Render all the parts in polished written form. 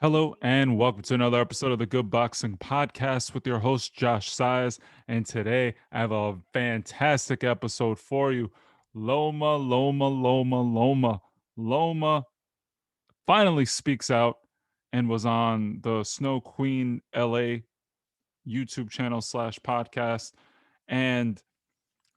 Hello and welcome to another episode of the Good Boxing Podcast with your host Josh Size. And today I have a fantastic episode for you. Loma finally speaks out and was on the Snow Queen LA YouTube channel slash podcast. And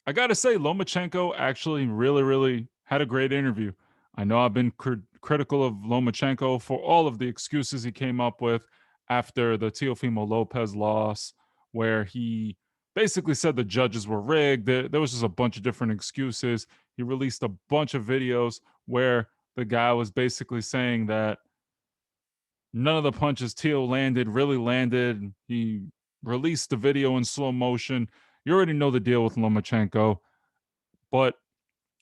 I gotta say, Lomachenko actually really had a great interview. I know I've been critical of Lomachenko for all of the excuses he came up with after the Teofimo Lopez loss, where he basically said the judges were rigged. There was just a bunch of different excuses. He released a bunch of videos where the guy was basically saying that none of the punches Teo landed really landed. He released the video in slow motion. You already know the deal with Lomachenko. But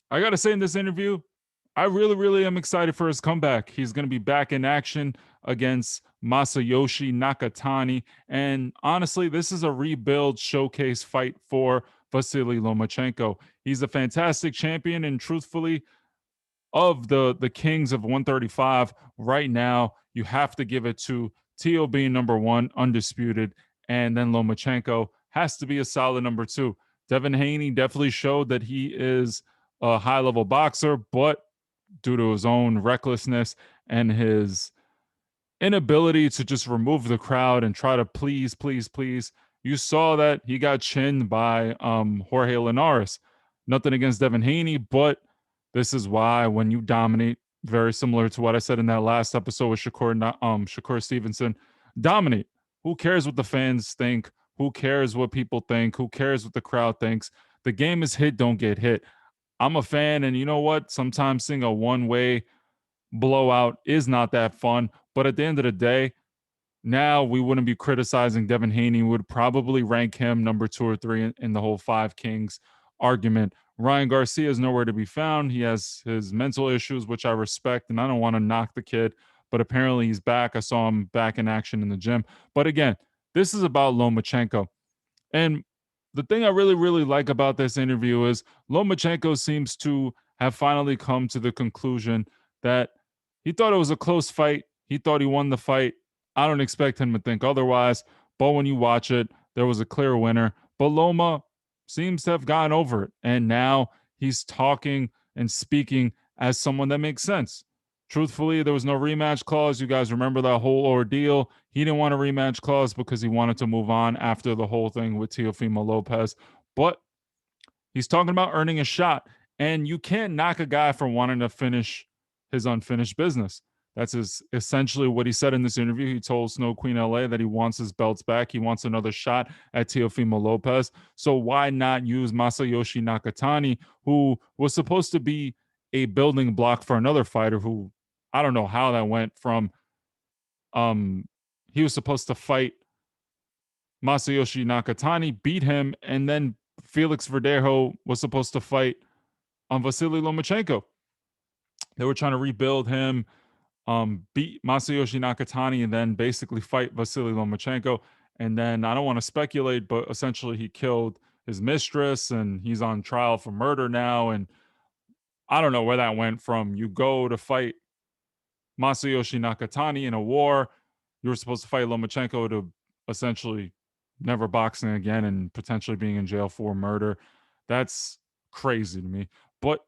I got to say, in this interview, I really am excited for his comeback. He's going to be back in action against Masayoshi Nakatani. And honestly, this is a rebuild showcase fight for Vasily Lomachenko. He's a fantastic champion. And truthfully, of the kings of 135 right now, you have to give it to Teo being number one, undisputed, and then Lomachenko has to be a solid number two. Devin Haney definitely showed that he is a high level boxer, but due to his own recklessness and his inability to just remove the crowd and try to please, you saw that he got chinned by Jorge Linares. Nothing against Devin Haney, but this is why when you dominate, very similar to what I said in that last episode with Shakur Stevenson, dominate. Who cares what the fans think? Who cares what people think? Who cares what the crowd thinks? The game is hit, don't get hit. I'm a fan, and you know what? Sometimes seeing a one-way blowout is not that fun. But at the end of the day, now we wouldn't be criticizing Devin Haney. We would probably rank him number two or three in the whole Five Kings argument. Ryan Garcia is nowhere to be found. He has his mental issues, which I respect, and I don't want to knock the kid, but apparently he's back. I saw him back in action in the gym. But again, this is about Lomachenko. And the thing I really like about this interview is Lomachenko seems to have finally come to the conclusion that he thought it was a close fight. He thought he won the fight. I don't expect him to think otherwise. But when you watch it, there was a clear winner. But Loma seems to have gotten over it. And now he's talking and speaking as someone that makes sense. Truthfully, there was no rematch clause. You guys remember that whole ordeal. He didn't want a rematch clause because he wanted to move on after the whole thing with Teofimo Lopez. But he's talking about earning a shot. And you can't knock a guy for wanting to finish his unfinished business. Essentially what he said in this interview. He told Snow Queen LA that he wants his belts back. He wants another shot at Teofimo Lopez. So why not use Masayoshi Nakatani, who was supposed to be a building block for another fighter who I don't know how that went from um he was supposed to fight Masayoshi Nakatani, beat him, and then Felix Verdejo was supposed to fight Vasily Lomachenko. They were trying to rebuild him, beat Masayoshi Nakatani, and then basically fight Vasily Lomachenko. And then I don't want to speculate, but essentially he killed his mistress and he's on trial for murder now. And I don't know where that went from. You go to fight Masayoshi Nakatani in a war. You were supposed to fight Lomachenko to essentially never boxing again and potentially being in jail for murder. That's crazy to me. But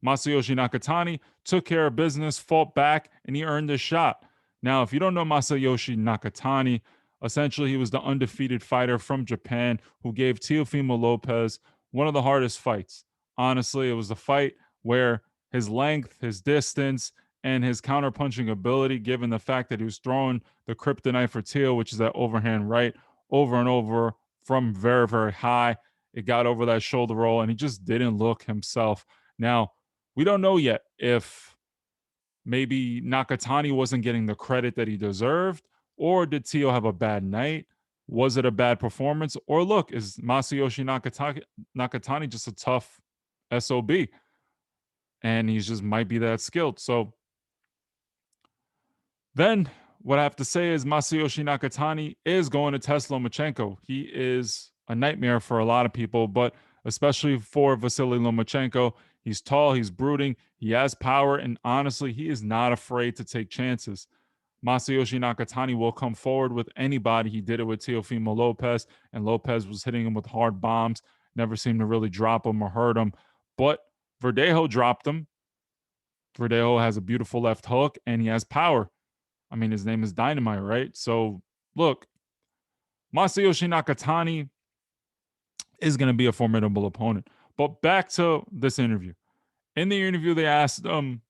Masayoshi Nakatani took care of business, fought back, and he earned his shot. Now, if you don't know Masayoshi Nakatani, essentially he was the undefeated fighter from Japan who gave Teofimo Lopez one of the hardest fights. Honestly, it was a fight where his length, his distance, and his counterpunching ability, given the fact that he was throwing the kryptonite for Teo, which is that overhand right, over and over from very high. It got over that shoulder roll, and he just didn't look himself. Now, we don't know yet if maybe Nakatani wasn't getting the credit that he deserved, or did Teo have a bad night? Was it a bad performance? Or look, is Masayoshi Nakatani just a tough SOB? And he just might be that skilled. So then what I have to say is Masayoshi Nakatani is going to test Lomachenko. He is a nightmare for a lot of people, but especially for Vasily Lomachenko. He's tall, he's brooding, he has power, and honestly, he is not afraid to take chances. Masayoshi Nakatani will come forward with anybody. He did it with Teofimo Lopez, and Lopez was hitting him with hard bombs. Never seemed to really drop him or hurt him. But Verdejo dropped him. Verdejo has a beautiful left hook, and he has power. I mean, his name is Dynamite, right? So, look, Masayoshi Nakatani is going to be a formidable opponent. But back to this interview. In the interview, they asked him,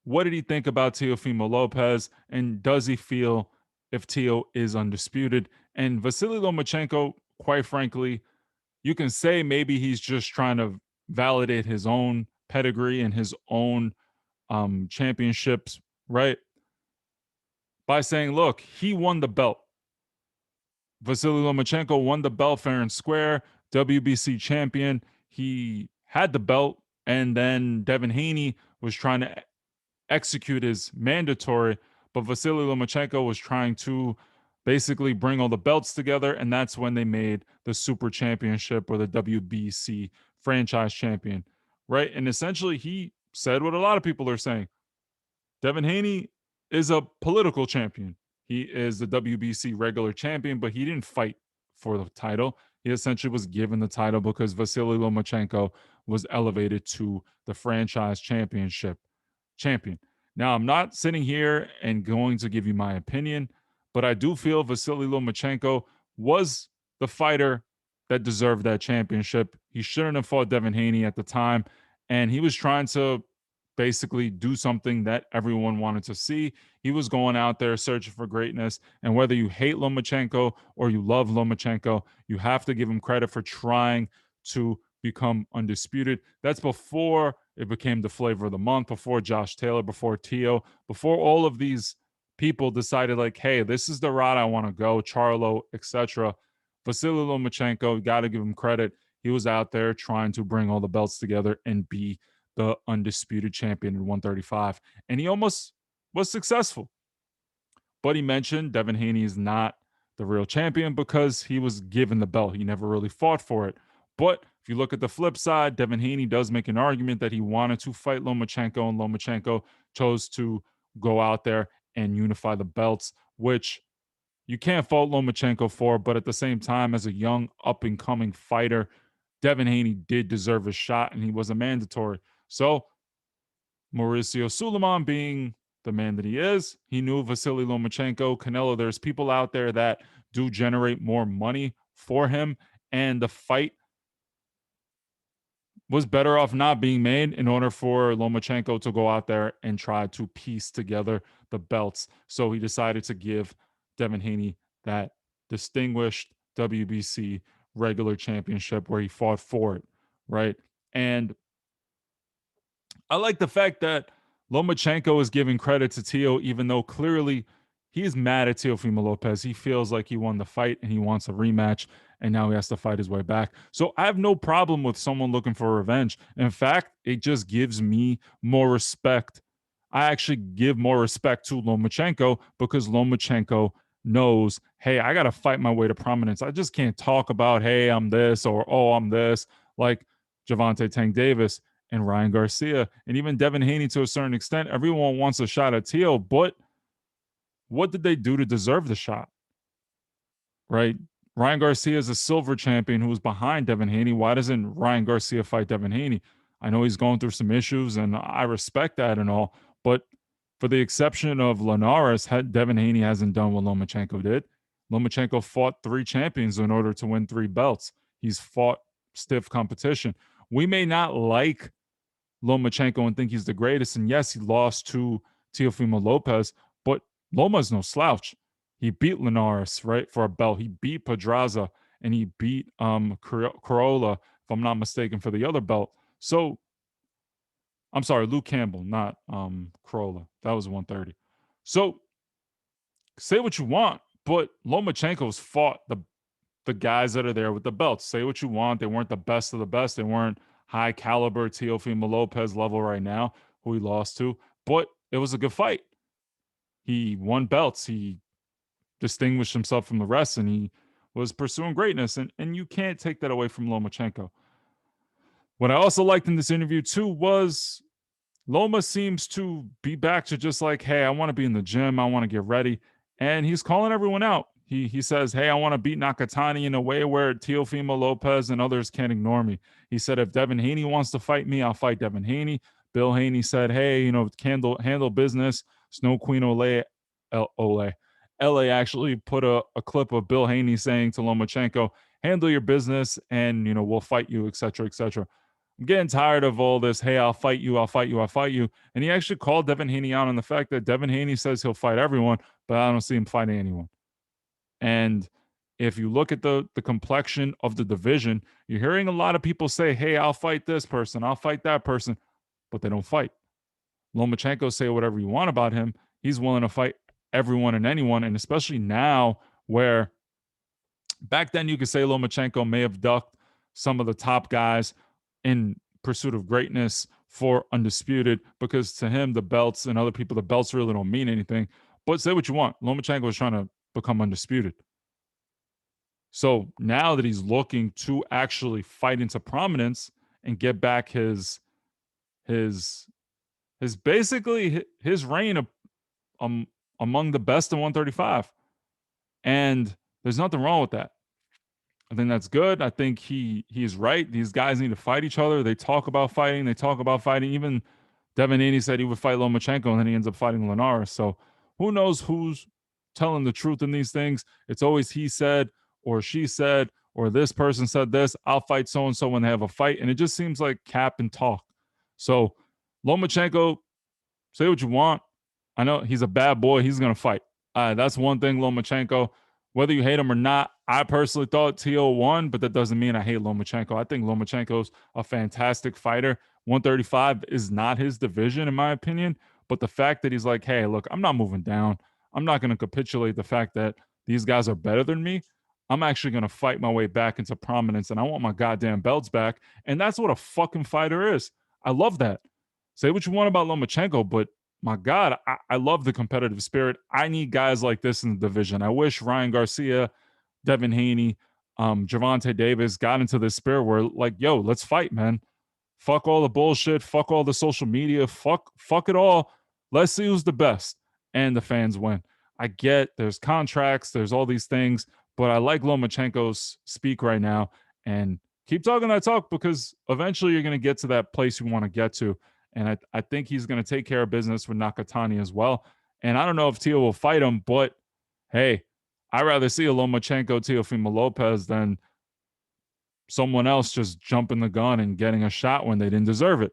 what did he think about Teofimo Lopez, and does he feel if Teo is undisputed? And Vasily Lomachenko, quite frankly, you can say maybe he's just trying to validate his own pedigree and his own championships, right? By saying, look, he won the belt. Vasily Lomachenko won the belt fair and square, WBC champion. He had the belt, and then Devin Haney was trying to execute his mandatory, but Vasily Lomachenko was trying to basically bring all the belts together, and that's when they made the Super Championship or the WBC franchise champion, right? And essentially, he said what a lot of people are saying. Devin Haney is a political champion. He is the WBC regular champion, but he didn't fight for the title. He essentially was given the title because Vasily Lomachenko was elevated to the franchise championship champion. Now, I'm not sitting here and going to give you my opinion, but I do feel Vasily Lomachenko was the fighter that deserved that championship. He shouldn't have fought Devin Haney at the time, and he was trying to basically do something that everyone wanted to see. He was going out there searching for greatness. And whether you hate Lomachenko or you love Lomachenko, you have to give him credit for trying to become undisputed. That's before it became the flavor of the month, before Josh Taylor, before Tio, before all of these people decided, like, hey, this is the route I want to go, Charlo, etc. Vasily Lomachenko, got to give him credit. He was out there trying to bring all the belts together and be the undisputed champion in 135. And he almost was successful. But he mentioned Devin Haney is not the real champion because he was given the belt. He never really fought for it. But if you look at the flip side, Devin Haney does make an argument that he wanted to fight Lomachenko, and Lomachenko chose to go out there and unify the belts, which you can't fault Lomachenko for. But at the same time, as a young, up and coming fighter, Devin Haney did deserve a shot, and he was a mandatory. So Mauricio Suleiman, being the man that he is, he knew Vasily Lomachenko, Canelo. There's people out there that do generate more money for him, and the fight was better off not being made in order for Lomachenko to go out there and try to piece together the belts. So he decided to give Devin Haney that distinguished WBC regular championship where he fought for it, right? And I like the fact that Lomachenko is giving credit to Tio, even though clearly he is mad at Teofimo Lopez. He feels like he won the fight and he wants a rematch, and now he has to fight his way back. So I have no problem with someone looking for revenge. In fact, it just gives me more respect. I actually give more respect to Lomachenko because Lomachenko knows, hey, I got to fight my way to prominence. I just can't talk about, hey, I'm this or, oh, I'm this, like Javante Tank Davis and Ryan Garcia, and even Devin Haney to a certain extent. Everyone wants a shot at Teal, but what did they do to deserve the shot? Right? Ryan Garcia is a silver champion who was behind Devin Haney. Why doesn't Ryan Garcia fight Devin Haney? I know he's going through some issues, and I respect that and all, but for the exception of Linares, Devin Haney hasn't done what Lomachenko did. Lomachenko fought 3 champions in order to win 3 belts. He's fought stiff competition. We may not like Lomachenko and think he's the greatest. And yes, he lost to Teofimo Lopez, but Loma's no slouch. He beat Linares, right, for a belt. He beat Pedraza and he beat Corolla, if I'm not mistaken, for the other belt. So I'm sorry, Luke Campbell, not Corolla. That was 130. So say what you want, but Lomachenko's fought the guys that are there with the belts. Say what you want. They weren't the best of the best. They weren't high caliber Teofimo Lopez level right now, who he lost to, but it was a good fight. He won belts. He distinguished himself from the rest, and he was pursuing greatness. And you can't take that away from Lomachenko. What I also liked in this interview too was Loma seems to be back to just like, hey, I want to be in the gym, I want to get ready, and he's calling everyone out. He says, hey, I want to beat Nakatani in a way where Teofimo Lopez and others can't ignore me. He said, if Devin Haney wants to fight me, I'll fight Devin Haney. Bill Haney said, hey, handle business. Snow Queen Ole. LA actually put a clip of Bill Haney saying to Lomachenko, handle your business and, we'll fight you, etc., etc. I'm getting tired of all this. Hey, I'll fight you. I'll fight you. I'll fight you. And he actually called Devin Haney out on the fact that Devin Haney says he'll fight everyone, but I don't see him fighting anyone. And if you look at the complexion of the division, you're hearing a lot of people say, hey, I'll fight this person. I'll fight that person, but they don't fight. Lomachenko, say whatever you want about him. He's willing to fight everyone and anyone. And especially now where back then you could say Lomachenko may have ducked some of the top guys in pursuit of greatness for undisputed because to him the belts and other people the belts really don't mean anything. But say what you want, Lomachenko is trying to become undisputed. So now that he's looking to actually fight into prominence and get back his basically his reign of, among the best in 135, and there's nothing wrong with that. I think that's good. I think he's right. These guys need to fight each other. They talk about fighting. They talk about fighting. Even Devin Haney said he would fight Lomachenko, and then he ends up fighting Linares. So who knows who's telling the truth in these things? It's always he said or she said or this person said this. I'll fight so and so when they have a fight, and it just seems like cap and talk. So Lomachenko, say what you want. I know he's a bad boy. He's gonna fight. That's one thing, Lomachenko. Whether you hate him or not, I personally thought T.O. won, but that doesn't mean I hate Lomachenko. I think Lomachenko's a fantastic fighter. 135 is not his division, in my opinion. But the fact that he's like, hey, look, I'm not moving down. I'm not going to capitulate the fact that these guys are better than me. I'm actually going to fight my way back into prominence, and I want my goddamn belts back. And that's what a fucking fighter is. I love that. Say what you want about Lomachenko, but my God, I love the competitive spirit. I need guys like this in the division. I wish Ryan Garcia, Devin Haney, Gervonta Davis got into this spirit where, like, yo, let's fight, man. Fuck all the bullshit. Fuck all the social media. Fuck it all. Let's see who's the best. And the fans win. I get there's contracts, there's all these things, but I like Lomachenko's speak right now and keep talking that talk because eventually you're going to get to that place you want to get to. And I think he's going to take care of business with Nakatani as well. And I don't know if Tio will fight him, but hey, I'd rather see a Lomachenko Teofimo Lopez than someone else just jumping the gun and getting a shot when they didn't deserve it.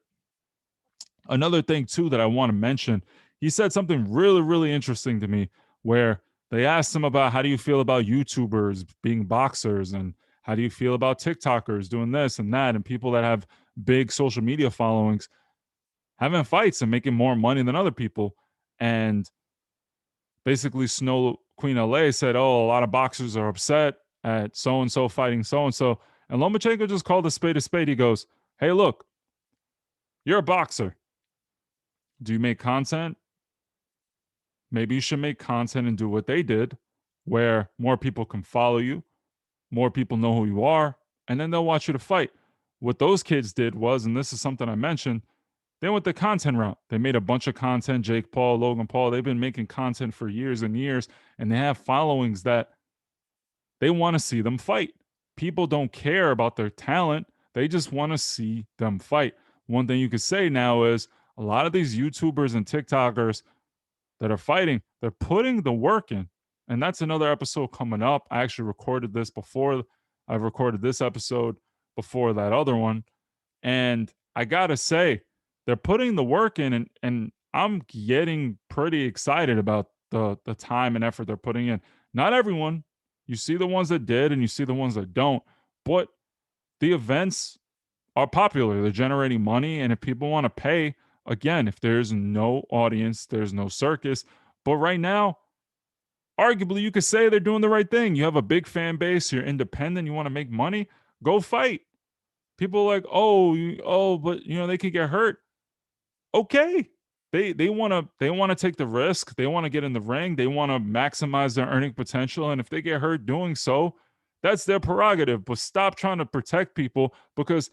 Another thing, too, that I want to mention, he said something really, really interesting to me where they asked him about how do you feel about YouTubers being boxers and how do you feel about TikTokers doing this and that and people that have big social media followings having fights and making more money than other people. And basically, Snow Queen LA said, oh, a lot of boxers are upset at so and so fighting so and so. And Lomachenko just called a spade a spade. He goes, hey, look, you're a boxer. Do you make content? Maybe you should make content and do what they did, where more people can follow you, more people know who you are, and then they'll watch you to fight. What those kids did was, and this is something I mentioned, they went the content route. They made a bunch of content. Jake Paul, Logan Paul, they've been making content for years and years, and they have followings that they want to see them fight. People don't care about their talent, they just want to see them fight. One thing you could say now is a lot of these YouTubers and TikTokers that are fighting, they're putting the work in. And that's another episode coming up. I actually recorded this before I've recorded this episode before that other one. And I gotta say, they're putting the work in and I'm getting pretty excited about the time and effort they're putting in. Not everyone. You see the ones that did and you see the ones that don't. But the events are popular. They're generating money. And if people want to pay, again, if there's no audience, there's no circus. But right now, arguably, you could say they're doing the right thing. You have a big fan base, you're independent, you want to make money, go fight. People are like, oh, but they could get hurt. Okay. They want to take the risk. They want to get in the ring. They want to maximize their earning potential. And if they get hurt doing so, that's their prerogative. But stop trying to protect people because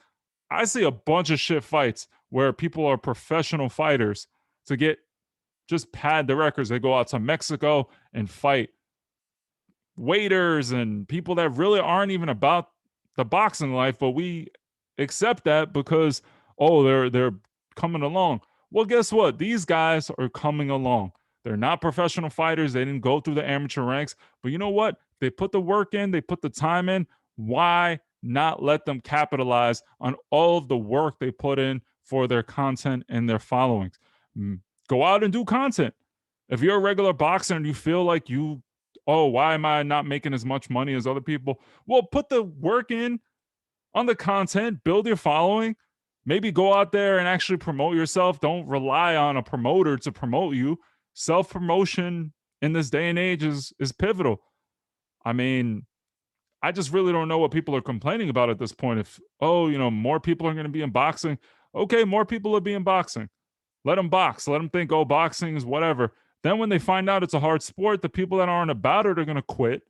I see a bunch of shit fights where people are professional fighters to get just pad the records. They go out to Mexico and fight waiters and people that really aren't even about the boxing life, but we accept that because they're coming along. Well, guess what? These guys are coming along. They're not professional fighters. They didn't go through the amateur ranks, but you know what? They put the work in, they put the time in. Why not let them capitalize on all of the work they put in for their content and their followings? Go out and do content. If you're a regular boxer and you feel like why am I not making as much money as other people? Well, put the work in on the content, build your following, maybe go out there and actually promote yourself. Don't rely on a promoter to promote you. Self promotion in this day and age is pivotal. I mean, I just really don't know what people are complaining about at this point. If, more people are going to be in boxing, okay, more people will be in boxing. Let them box. Let them think, boxing is whatever. Then when they find out it's a hard sport, the people that aren't about it are going to quit.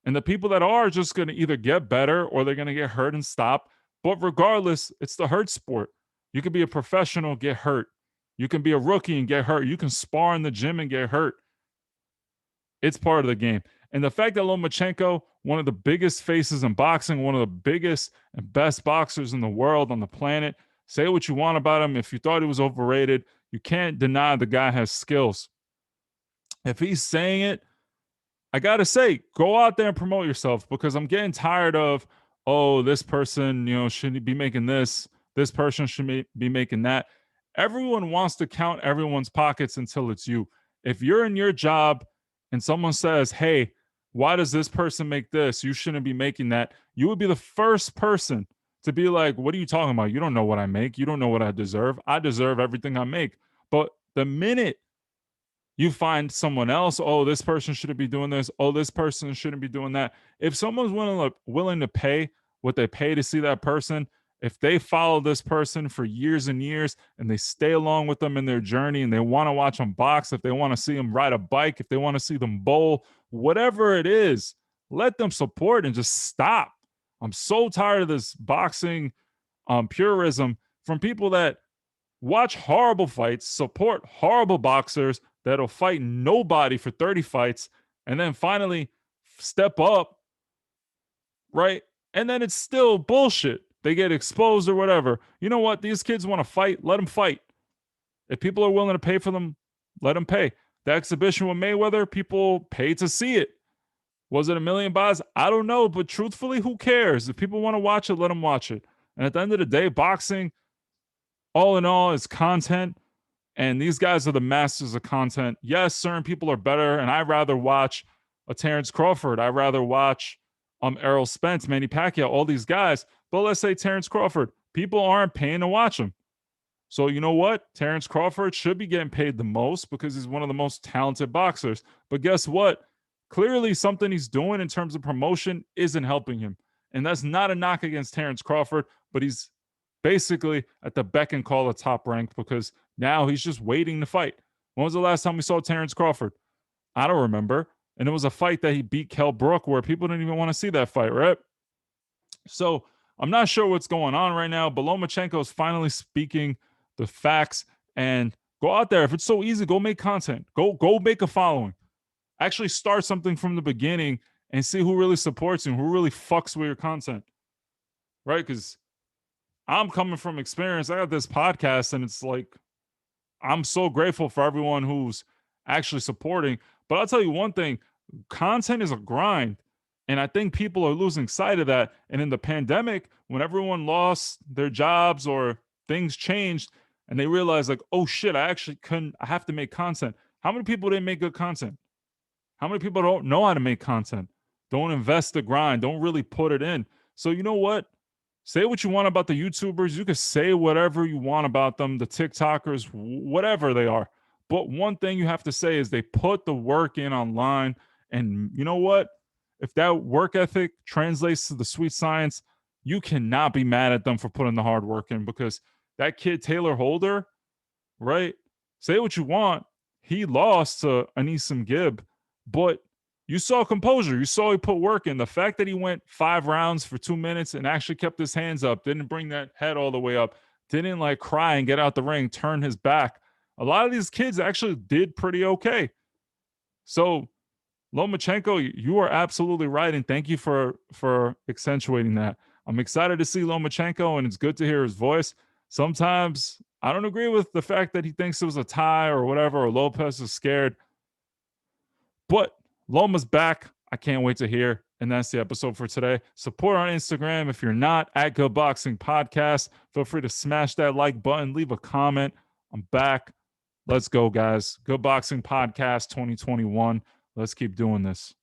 And the people that are just going to either get better or they're going to get hurt and stop. But regardless, it's the hurt sport. You can be a professional, get hurt. You can be a rookie and get hurt. You can spar in the gym and get hurt. It's part of the game. And the fact that Lomachenko, one of the biggest faces in boxing, one of the biggest and best boxers in the world, on the planet, say what you want about him. If you thought he was overrated, you can't deny the guy has skills. If he's saying it, I got to say, go out there and promote yourself, because I'm getting tired of, this person, shouldn't be making this. This person should be making that. Everyone wants to count everyone's pockets until it's you. If you're in your job and someone says, hey, why does this person make this? You shouldn't be making that. You would be the first person to be like, what are you talking about? You don't know what I make. You don't know what I deserve. I deserve everything I make. But the minute you find someone else, this person shouldn't be doing this. This person shouldn't be doing that. If someone's willing to pay what they pay to see that person, if they follow this person for years and years and they stay along with them in their journey and they want to watch them box, if they want to see them ride a bike, if they want to see them bowl, whatever it is, let them support and just stop. I'm so tired of this boxing purism from people that watch horrible fights, support horrible boxers that'll fight nobody for 30 fights, and then finally step up, right? And then it's still bullshit. They get exposed or whatever. You know what? These kids want to fight. Let them fight. If people are willing to pay for them, let them pay. The exhibition with Mayweather, people paid to see it. Was it $1 million buys? I don't know, but truthfully, who cares? If people want to watch it, let them watch it. And at the end of the day, boxing, all in all, is content. And these guys are the masters of content. Yes, certain people are better, and I'd rather watch a Terrence Crawford. I'd rather watch Errol Spence, Manny Pacquiao, all these guys. But let's say Terrence Crawford. People aren't paying to watch him. So you know what? Terrence Crawford should be getting paid the most because he's one of the most talented boxers. But guess what? Clearly something he's doing in terms of promotion isn't helping him. And that's not a knock against Terrence Crawford, but he's basically at the beck and call of Top Rank because now he's just waiting to fight. When was the last time we saw Terrence Crawford? I don't remember. And it was a fight that he beat Kell Brook where people didn't even want to see that fight, right? So I'm not sure what's going on right now, but Lomachenko is finally speaking the facts. And go out there. If it's so easy, go make content. Go make a following. Actually start something from the beginning and see who really supports you and who really fucks with your content, right? Because I'm coming from experience. I got this podcast and it's like, I'm so grateful for everyone who's actually supporting. But I'll tell you one thing, content is a grind. And I think people are losing sight of that. And in the pandemic, when everyone lost their jobs or things changed and they realized like, oh shit, I have to make content. How many people didn't make good content? How many people don't know how to make content? Don't invest the grind. Don't really put it in. So you know what? Say what you want about the YouTubers. You can say whatever you want about them, the TikTokers, whatever they are. But one thing you have to say is they put the work in online. And you know what? If that work ethic translates to the sweet science, you cannot be mad at them for putting the hard work in because that kid, Taylor Holder, right? Say what you want. He lost to Anisim Gibb, but you saw composure. You saw he put work in. The fact that he went 5 rounds for 2 minutes and actually kept his hands up, didn't bring that head all the way up, didn't like cry and get out the ring, turn his back. A lot of these kids actually did pretty okay. So Lomachenko, you are absolutely right, and thank you for accentuating that. I'm excited to see Lomachenko, and it's good to hear his voice. Sometimes I don't agree with the fact that he thinks it was a tie or whatever, or Lopez is scared, but Loma's back. I can't wait to hear. And that's the episode for today. Support on Instagram. If you're not at Good Boxing Podcast, feel free to smash that like button, leave a comment. I'm back. Let's go, guys. Good Boxing Podcast 2021. Let's keep doing this.